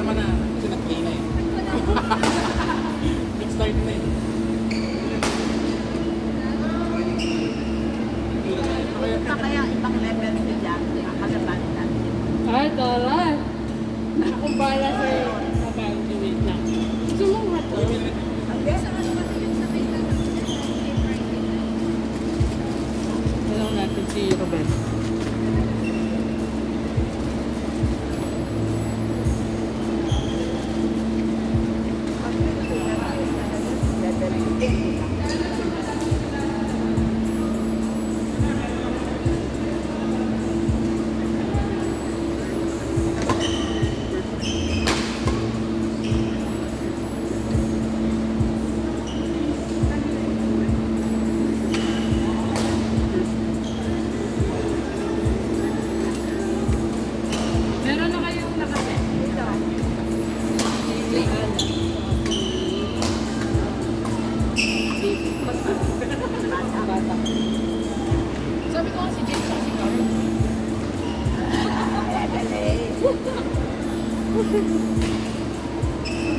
tama na. Kasi nag-play na eh. Nag-start na eh. Kaya ibang level si Jack. Akalaban natin. Ay, talas. Akong bala sa'yo. Kapag wait lang. Sumuhat to. Tanong natin si Robert. Sabi ko nga si James sa si Carl.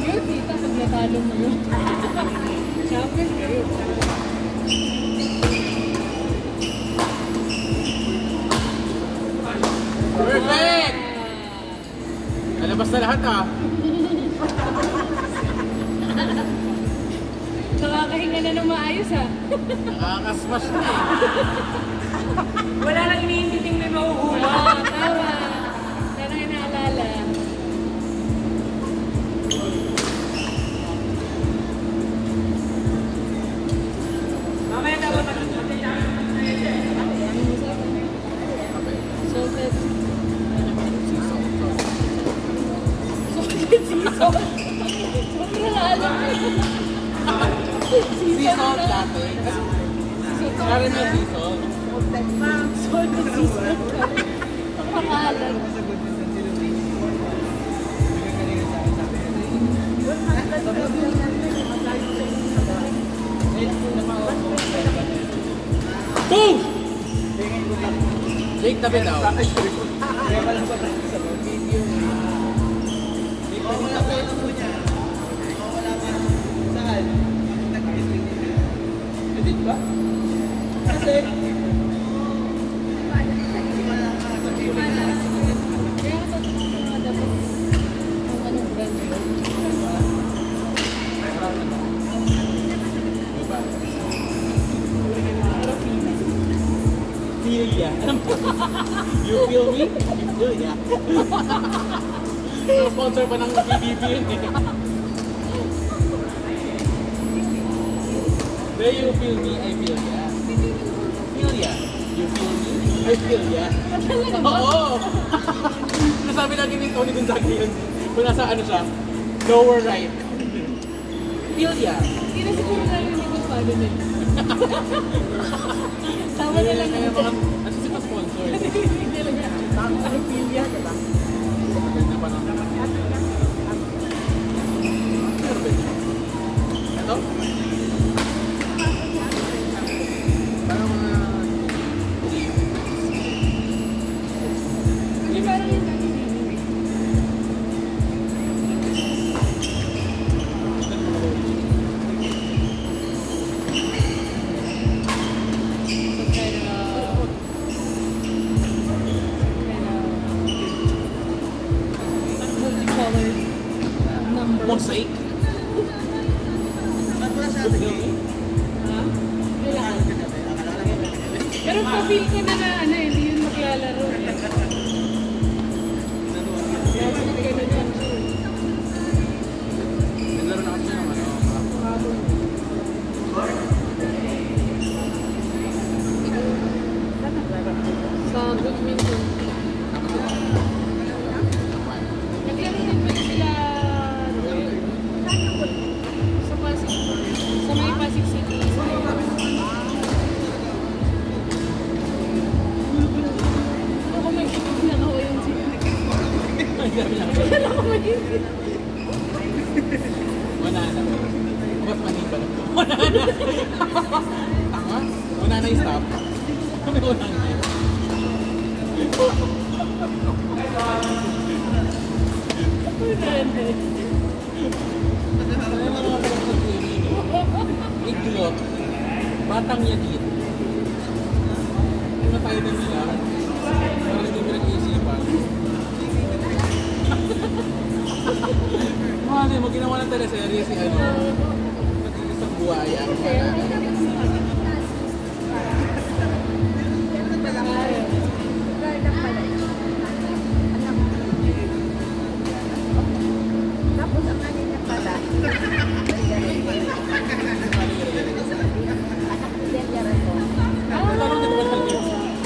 Yun, tita, pag natalo mo yun. Champion kayo. Perfect! Nalabas na lahat ah. Nakakahinga na ng maayos ha. Nakakasmash na eh. Wala lang iniintiting may mahuhula. Oo, tama. Sana inaalala. Mamaya dapat Salted. Sobrang alam mo. Sea salt dati. Caramel sea salt. Salted sea salt. Pakalan. Boom! Jake, tabi daw. Edit ba? Kasi Kaya totoo nga dapat ang anong brand yun. Feel ya. You feel me? You feel ya. Sponsor pa ng BBB yun eh. Do you feel me? I feel ya. Feel ya. You feel me? I feel ya. Oo! Nasabi lagi ni Tony Gonzaga yun. Kung nasa ano siya, lower right. Feel ya. Hindi na siguro na yung hindi ko din. Tama na lang Kaya naman. mga, ano si pa-sponsor? Hindi talaga. Ang pilya, diba? Maganda pa lang. Ito? Parang mga... Hindi parang yung dati din. Multicolored number. Mosaic? Ha? Kailangan. Pero pa-feel ko na ano, hindi yun maglalaro. Dapat ganun lang siya. Naglaro na kasi ng ano. Sa badminton. Naglaro din ba sila sa Pasig? Sa may Pasig City. Ako may kitog na ako yung city. Wala ko may kitog. Wala na. Ba't mani ba? Wala na. Tama? Wala na yung stop. Wala na. Wala Iglot. Batang yagit. Ano tayo din nila? Parang hindi pinag-iisipan. Mali, mo ginawa ng teleserye si ano. Nag-iisang buhaya. Tapos ang kanina pala, anak ni Delia ko. Parang di ko ba talaga?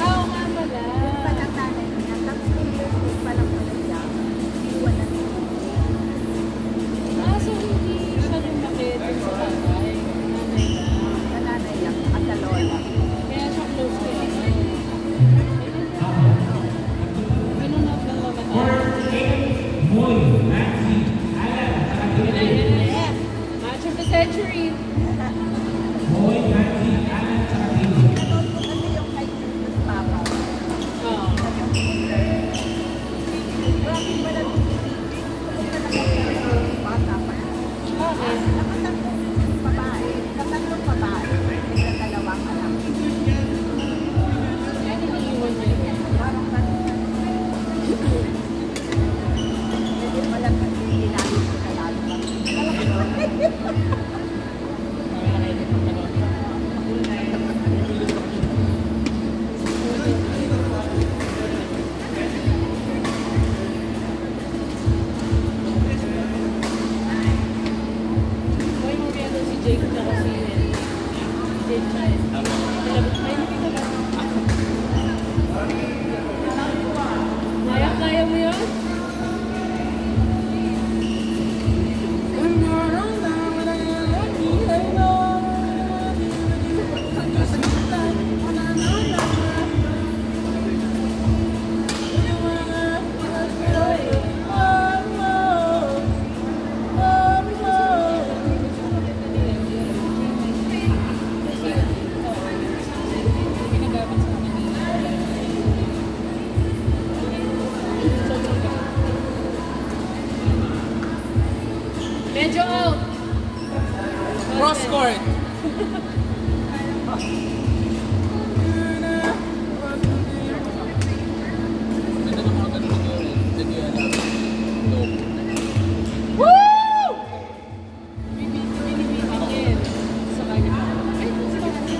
Oo nga pala. Yung palang nanay niya, tapos 2 years old pa lang pala siya. Iwan na niya. So hindi siya lumaki dun sa tatay. Nanay na. Sa nanay niya, at sa lola. Kaya siya close to ano. Pinunod ng mga Match of the century. Pinanood ko kasi yung kay Jesus Papa. Oo. Grabe pala yung bata pa. Bakit? Nakatanggong babae, may dalawang anak. Kaya iniiwan niya. Parang kanina. Hindi pala kasi ginamit ko na lalo. Hoy, mamaya daw si Jake na kasi Jake na eh. Nilabot pa yun, nakita ba? Kaya mo yun? Ginagamit sa kanila. Sobrang gamit. Medyo out. Cross court. Ganda ng mga ganun nag-i-alap. Woo! Binibigyan sa kanya. Ay, sa kanya.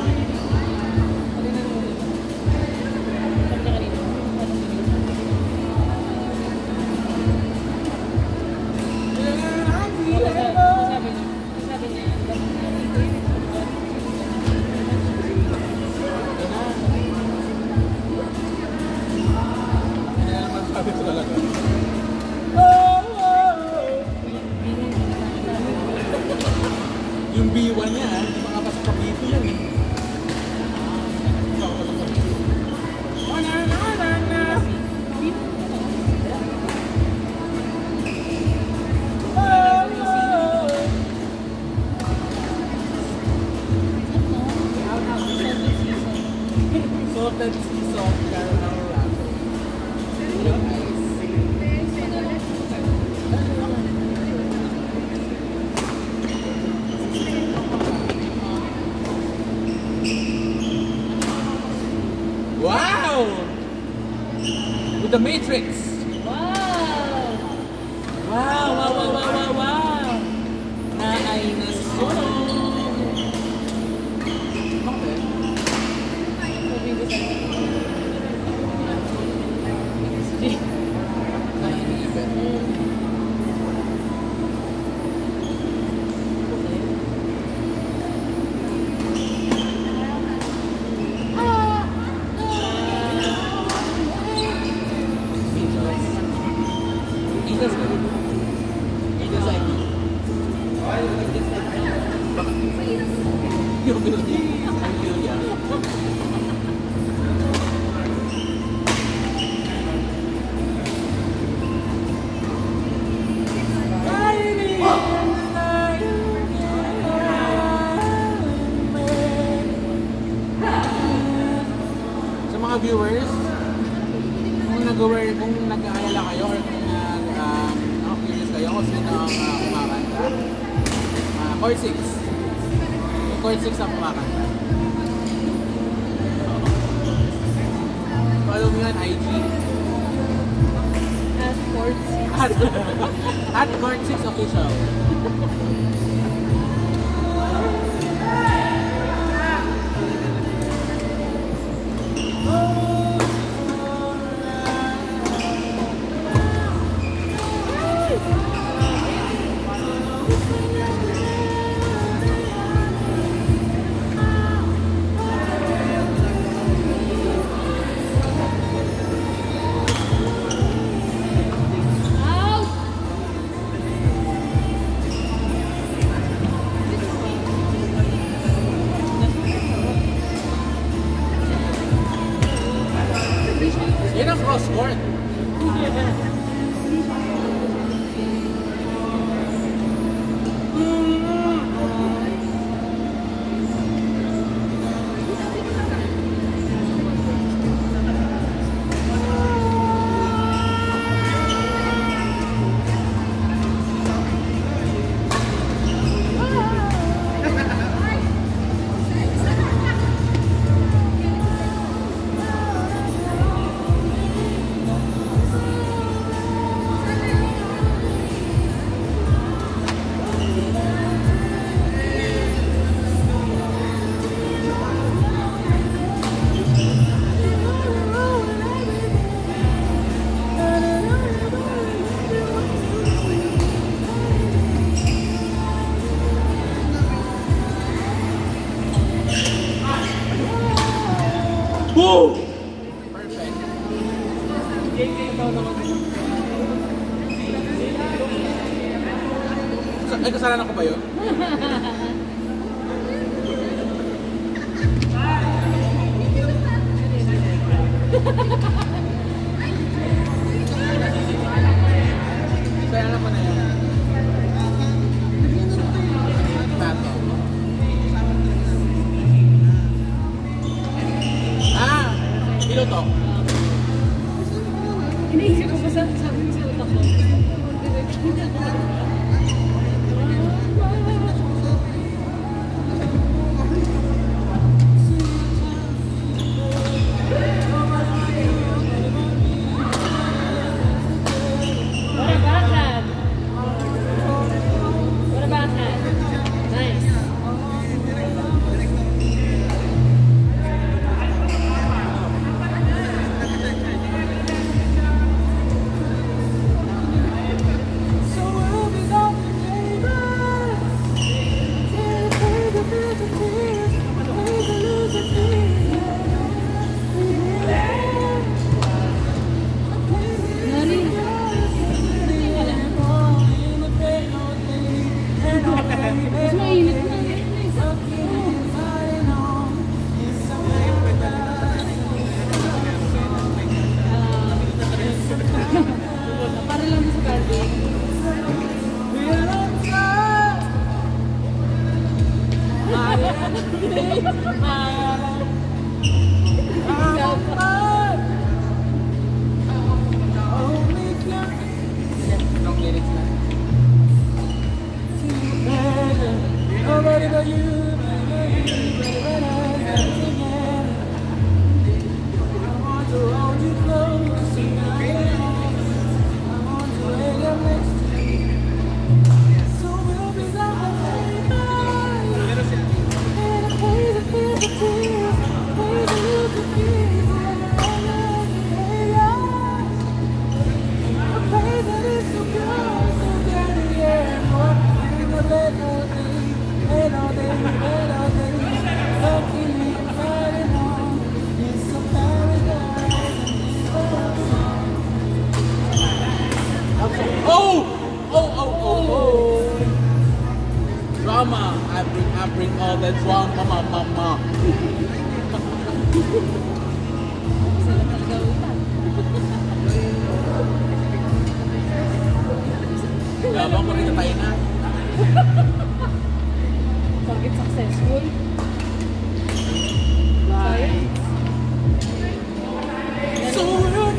Kanina naman. Sabi niya kanina. Sabi niya. Sabi niya. Hindi na naman sabi ko talaga. Yung B1 niya, hindi makapasok pa dito yan eh. Salted sea salt caramel wrapper. Very nice. Wow! With the Matrix. Wow! Wow, wow, wow, wow, wow, wow. Na ay nasunog. Okay. Naiinipin. Itas ka rin. Itas ay yung building. Ang building. Sa mga viewers, kung nag-aalala kayo or kung curious kayo, ko sino ang kumakanta. Chord 6. Yung chord 6 ang kumakanta. Follow me on IG. At Forts. At Chord 6 official. Yan ang cross-court. Woo! Perfect. Ay, kasalanan ko ba yun? Kasalanan ko na yun. Tato. Piloto. Iniisip ko pa sabi mo sa utak ko. What about that? What about that? Nice. Para lang sa garden. Long lyrics na. Nobody but you. Drama, I bring all the drama, mama. Labang ko rin tayo na. Target successful. Sayang. So, yung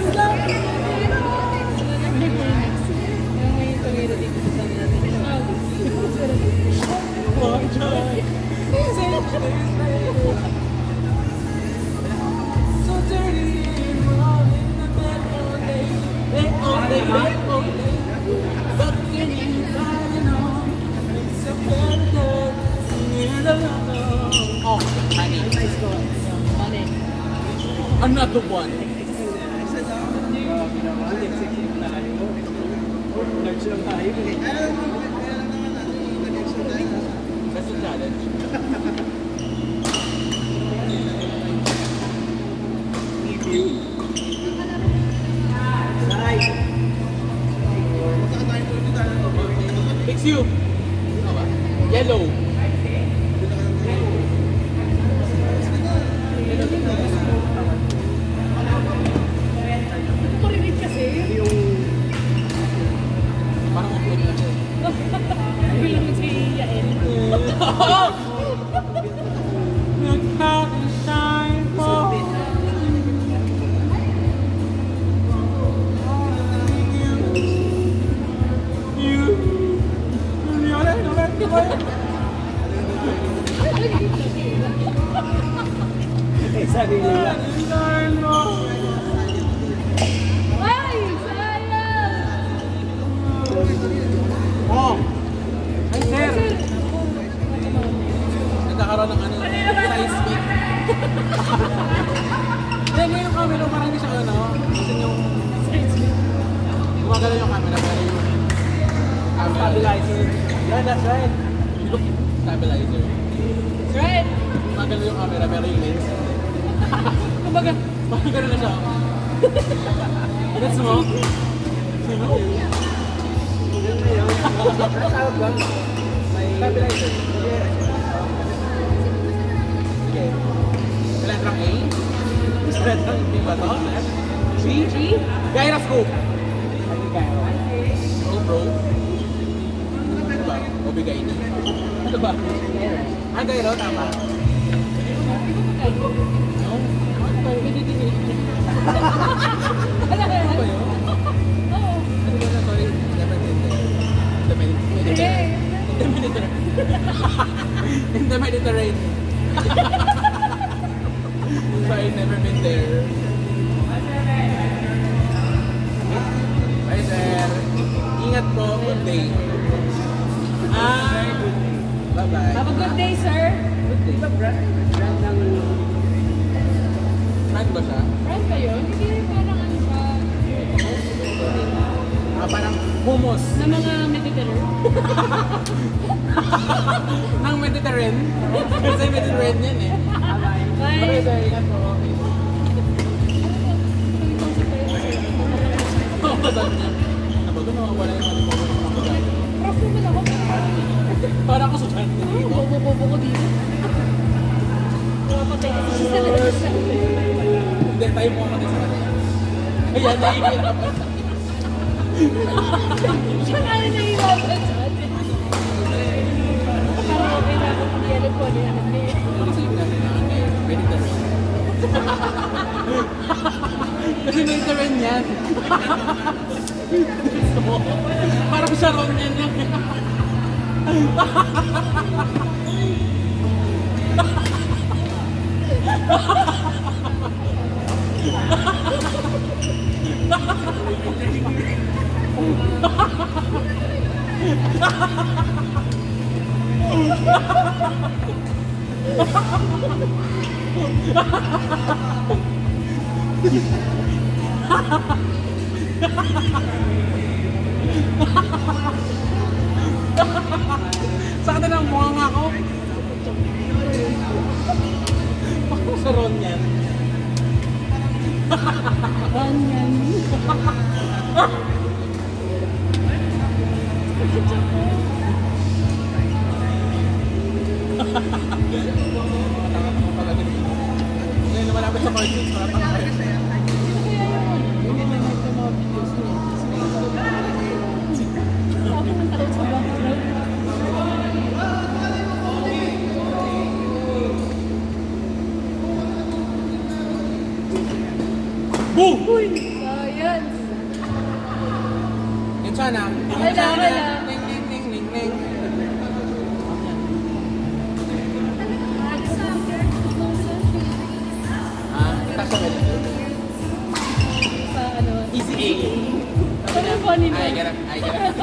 may tumira dito. Oh, honey. Another one. That's a challenge. Fix you. Yellow. Marinig kasi. Parang ako na siya. Bilang mo si Yael. Sabi nila. Ay! Sayang! Oh! Ay, sir! Sir! Nagkakaroon ng ano, size pick. Hindi, ngayon yung camera, parang hindi siya ano, kasi yung gumagalaw yung camera, pero yung camera. Stabilizer. Yeah, that's right. Yung stabilizer. That's right! Gumagalaw yung camera, pero yung lens. Kumbaga, Parang gano'n na siya. That's mo? Tawag ba? May stabilizer. Sige. Letrang A. Letrang B ba to? G? Gyroscope. Ano kayo? GoPro. Ano ba? O bigay ni. Ano ba? Ah, gyro, tama. No? Ano ba yun? wala ka Ano ba yan. yun? Oo. Ano ba na? Sorry. Never been there. In the Mediterranean. Sorry, never been there. Bye, sir. Ingat po. Good day. Bye-bye. Have a good day, sir. Di ba brand ng... Friend ba siya? Friend ba yun? Hindi, parang ano siya. Parang hummus. Na mga Mediterranean. Ng Mediterranean. Kasi Mediterranean eh. Bye. Okay, sir. Ingat po. Sabi niya, nabago nawawala yung mga Prof naman ako. para ako sa channel dito. Bobo ko dito. Papatay kasi siya sa lalasa. Hindi, tayo mo ako sa kanya. Kaya nahihirapan. Siya nga na nahihirapan sa atin. Parang okay na ako kung yan po niya. Kasi natin na Mediterranean. Kasi Mediterranean yan. Parang Sharon yan lang. Sakta ng mukha nga ako. Parang Sharon yan. Ganyan. Ngayon malapit sa cartoons, parang tayo. Hindi na nagka mga videos niya. Ako ng takot sa background. Boom! Science! Yan sana. Wala. Ning, ning, ning, ning, ning. Ita sa Mediterranean. Sa ano? Easy A. Sabi niya, funny I nun. get it.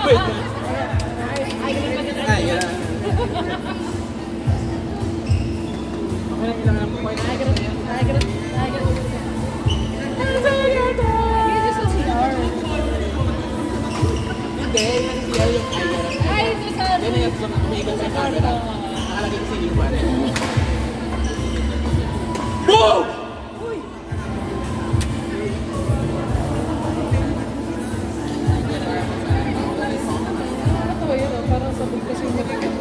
Wait. Ay, ganun pa I get it. Okay lang, ilang po kayo. Ay, ganun. This is so CR. Hindi, yung siya yung I get it. Ay, ito sa... Yan na yung umiigot sa camera. Nakalagay ko sa yung bari. Boom! Ito yun, parang sabog kasi yung mabigat.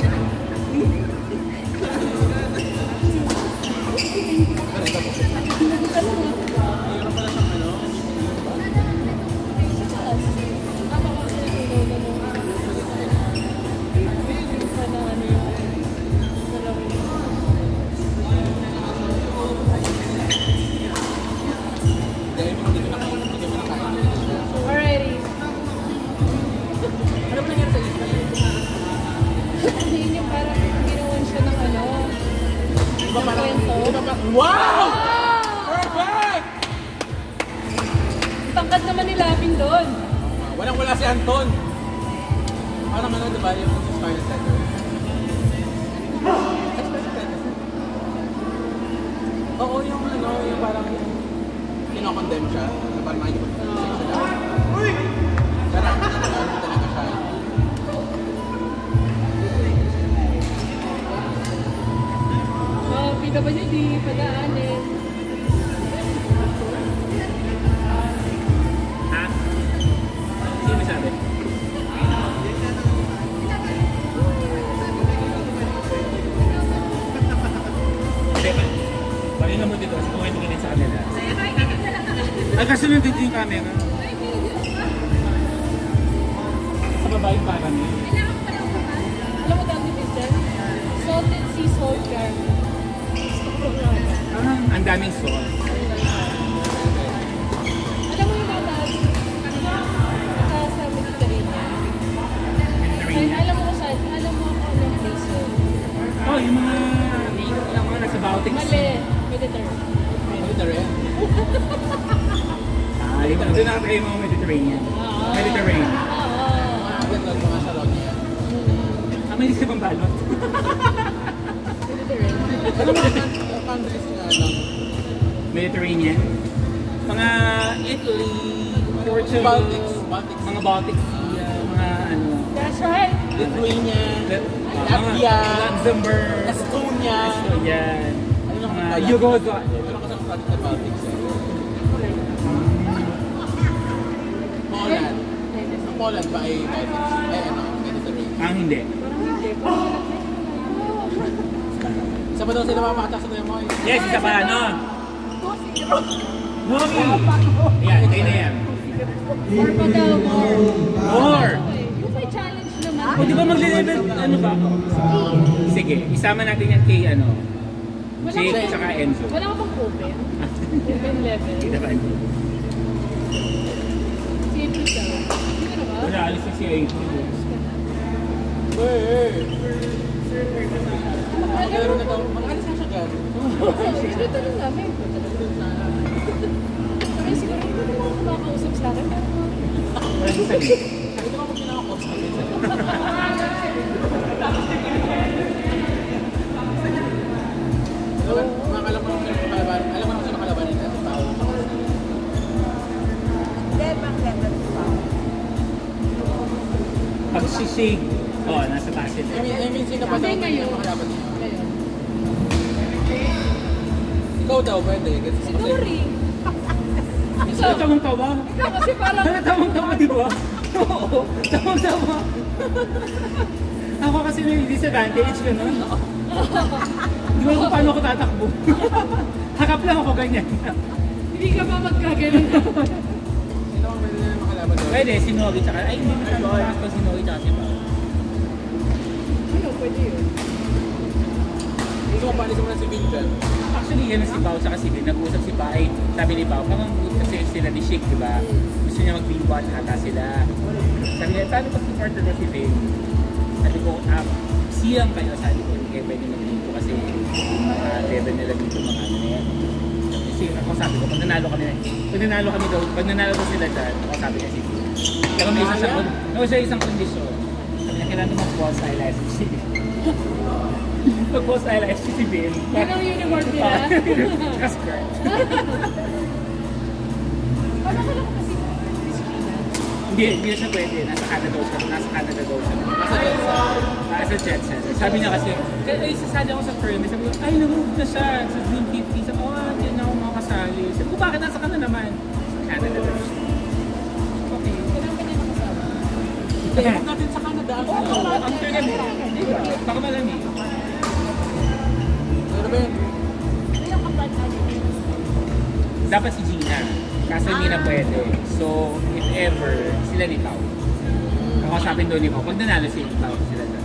Alrighty. Ano ba nangyari sa isla? Yun yung parang ginawan siya ng ano. Iba Ng parang... kwento. Iba parang... Wow! Perfect! Tangkad naman ni Lapin doon. Walang-wala si Anton. Parang ano, diba, yung Scarlet Letter. Oo, yung ano, yung parang kinokondemn siya. Na parang makikipag-sex sila. Pero ang hindi talaga siya. PWD, padaanin. Ha? Sino may sabi? Pakinggan mo dito kasi kung hindi ganit sa kanila. Ay, kasi nandito yung camera. Sa babae parang yun. Alam mo dami picture? Salted sea salt caramel. Ang daming sauce. Alam mo yung bata sa Mediterranean. Ay, alam mo kung saan? Alam mo kung anong place yun? Oh, yung mga nasa Baltic Mali. Sea. Mediterranean. Mediterranean. Doon na kayo mga Mediterranean. Mediterranean. Oo. Ganda mga Salonia. May isa pang balot. Mediterranean. Alam mo naman, yung countries nga lang. Mediterranean. Mga Italy, Portugal, Baltics. mga Baltic Sea, mga ano, That's right. Lithuania. mga Latvia. Luxembourg, Estonia. yan. Ano lang Mga pala? Yugoslavia. Ano ko sa Baltics eh. Poland. Ang Poland ba ay Baltics? Ay ano, Mediterranean. Ang hindi. Isa ba daw sila mapakata sa Kuya Moy? Yes, isa pa, ano? Movie! Yan, kayo na yan. More pa daw, more. More! Yung may challenge naman. O, di ba magle-level, ano ba? Sige, isama natin yan kay, ano, Wala Jake ka- tsaka Enzo. Wala ka bang open? Open level. Kita ba? Si April daw. Hindi ka na ba? Wala, alis na si April. Maglalaro na daw. Mag-alis na siya dyan. Ito tanong namin. Sabi siguro, hindi ko naman kumakausap sa akin. Wala si Sabi. Sabi ko mo kinakakot sa akin. Alam mo kung sino kalaban. Alam mo kung sino kalaban nila. Si Pao. Hindi, bakit? Pag si Shake, oh, nasa taas sila. I mean, sino pa daw Hindi, ngayon. yung kalaban niya? Ngayon. Ikaw daw, pwede. Kasi Si Dory. Ikaw, tawang-tawa. Ikaw kasi parang... Tawang-tawa, di ba? Oo, tawang-tawa. Ako kasi may disadvantage ka nun. Di ba kung paano ako tatakbo? Hakap lang ako ganyan. Hindi ka ba magkaganon? Sino ang pwede na makalaban daw? Pwede, si Nori tsaka, ay hindi mo siya pa si Nori tsaka si Pao. Ano, pwede yun. Gusto mo panis mo na si Vincent. Actually, yan si Pao tsaka si Vin. Nag-uusap si Pao, ay sabi ni Pao, parang kasi sila ni Shake, di ba? Gusto niya mag-binge-watch ata sila. Sabi niya, paano pag partner mo si Vin? Sabi ko, siyang kayo, sabi ko, hindi kayo pwede mag-binge kasi level nila dito mga ano na yan. Kasi ako sabi ko, pag nanalo kami daw, pag nanalo daw sila dyan, ako sabi niya si Vin. Pero may isang kondisyon. Sabi niya, kailangan mag-post eyelashes si Bill. Mag-post eyelashes si Bill. Yan ang uniform nila. Tsaka skirt. Paano ka lang kasi Christina? Hindi siya pwede. Nasa Canada daw siya. Nasa jet set. Sabi niya kasi, ay sasali ako sa firm. Sabi ko, ay na-move na siya sa Dream 50. Sabi ko, hindi na ako makakasali. Sabi ko, bakit nasa ka na naman? Sa Canada daw siya. Okay. Kailangan ka niya nakasama. Huwag natin sa Canada. Ang turn mo. Di ba? Baka malamig. Ano ba yun? Ano yung kapag Dapat si Gina. Kaso hindi na pwede. So, if ever, sila ni Pao. Ako sabi doon ni Pao, pag nanalo si Pao, sila doon.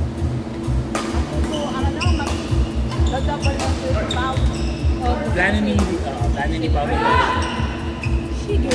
Dadabal lang yung pao. Plano ni Pao. Sige.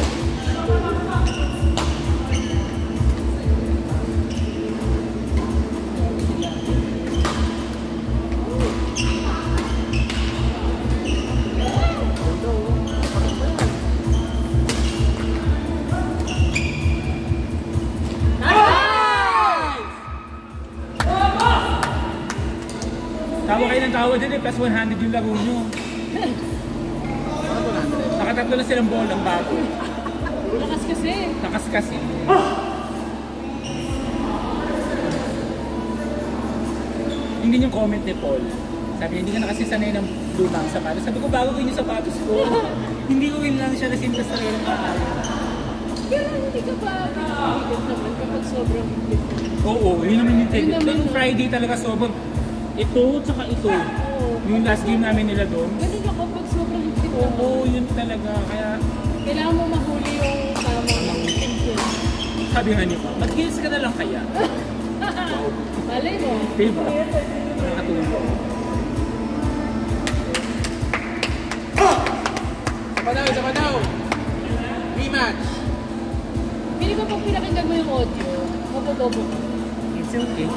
Tawa kayo ng tawa din eh, plus 100 yung laro nyo. Nakatatlo na silang ball ng bago. Lakas kasi. Nakaskas eh. Hindi yung comment ni Paul. Sabi niya, hindi ka na kasi sanay ng lumang sapatos. Sabi ko, bago ko yung sapatos ko. Hindi ko win lang siya na sinta sa rin. Pero hindi ka ba pinakagigit naman kapag sobrang higit? Oo, yun naman yung Yun naman Yung yung- Friday talaga sobrang. Ito, tsaka ito. Oo. Yung last game namin nila doon. Ganun ako pag sobrang higit naman. Oo, yun talaga. Kaya Kailangan mo mahuli yung tamang higit. sabi nga niyo, mag-heels ka na lang kaya. Malay mo. Diba? Nakatulong. Sama daw. Rematch. Pili ko pag pinakinggan mo yung audio, mabobobo ka. It's okay.